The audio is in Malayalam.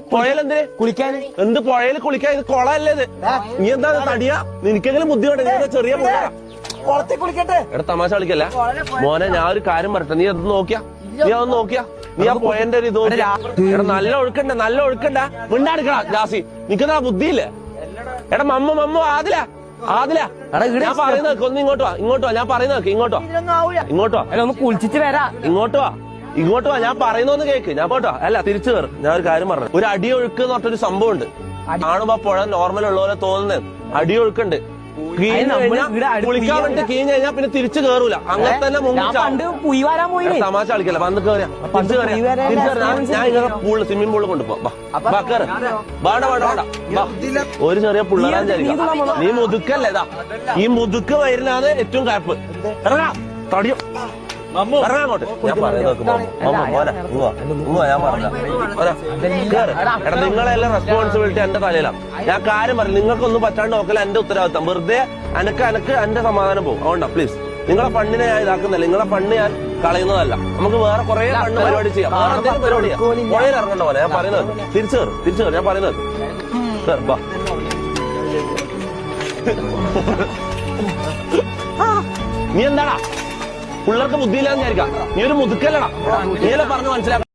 പുഴയിലെന്തിന് കുളിക്കാൻ? എന്ത് പുഴയിൽ കുളിക്കാൻ? ഇത് കുളമല്ലേ ഇത്? നീ എന്താ തടിയാ? നിനക്കെങ്കിലും ബുദ്ധി വേണ്ട. നീ ചെറിയ കുളത്തിൽ കുളിക്കട്ടെ. എടാ തമാശ കളിക്കല്ല മോനെ. ഞാൻ ഒരു കാര്യം പറയട്ടെ, നീ അത് നോക്കിയാ? നീ അതൊന്ന് നോക്കിയാ? നീ ആ പോയന്റെ ഒരു ഇത് നോക്കിയാ? എടാ നല്ല ഒഴുക്കണ്ട, നല്ല ഒഴുക്കണ്ട. മിണ്ടാടുക്കടാ ജാസി, നിക്കുന്ന ബുദ്ധിയില്ലേ? എടാ മമ്മ ആദില ഞാൻ പറയുന്നത് ഒന്ന് ഇങ്ങോട്ട് വാ, ഞാൻ പറയുന്നത് ഇങ്ങോട്ടോ ഒന്ന് കുളിച്ചിട്ട് വരാ. ഇങ്ങോട്ട് വാ ഞാൻ പറയുന്നൊന്ന് കേക്ക്. ഞാൻ പോട്ടോ. അല്ല തിരിച്ചു കയറും. ഞാൻ ഒരു കാര്യം പറഞ്ഞു. ഒരു അടിയൊഴുക്ക് എന്ന് പറഞ്ഞൊരു സംഭവം ഉണ്ട്. കാണുമ്പോ പുഴ നോർമൽ ഉള്ള പോലെ തോന്നുന്നത്. അടിയൊഴുക്കുണ്ട്. കുളിക്കാൻ വേണ്ടി കീഞ്ഞ് കഴിഞ്ഞാൽ പിന്നെ തിരിച്ചു കയറൂല. അങ്ങനെ തന്നെ തമാശ കളിക്കല്ല. വന്ന് കയറിയാ ഞാൻ ഇങ്ങനെ സ്വിമ്മിംഗ് പൂളിൽ കൊണ്ടുപോവാ. ഒരു ചെറിയ പിള്ളേരാൻ വിചാരിക്കാം. നീ മുതുക്കല്ലേ? ഇതാ ഈ മുതുക്ക് വരുന്നത് ഏറ്റവും കാപ്പ്. ഇറങ്ങാ തടിയോ ഇറങ്ങാങ്ങോട്ട്. ഞാൻ പറയുന്നത് ഞാൻ പറഞ്ഞ എടാ നിങ്ങളെല്ലാം റെസ്പോൺസിബിലിറ്റി എന്റെ തലയിലാണ്. ഞാൻ കാര്യം പറഞ്ഞു. നിങ്ങൾക്കൊന്നും പറ്റാണ്ട് നോക്കല എന്റെ ഉത്തരവാദിത്തം. വെറുതെ അനക്ക് എന്റെ സമാധാനം പോകും. അതുകൊണ്ടാ പ്ലീസ്. നിങ്ങളെ ഫണ്ടിനെ ഞാൻ ഇതാക്കുന്നില്ല. നിങ്ങളെ ഫണ്ട് ഞാൻ കളയുന്നതല്ല. നമുക്ക് വേറെ കുറെ ഫണ്ട് പരിപാടി ചെയ്യാം. വേറെ എന്തെങ്കിലും പരിപാടി ചെയ്യാം. പുഴയിൽ ഇറങ്ങണ്ട പോലെ ഞാൻ പറയുന്നത്. തിരിച്ചു കയറും. ഞാൻ പറയുന്നത് നീ എന്താടാ പിള്ളേർക്ക് ബുദ്ധിയില്ലാന്ന് വിചാരിക്കാം. നീ ഒരു മുതുക്കല്ലടാ. നീയല്ലേ പറഞ്ഞു മനസ്സിലാക്കാം.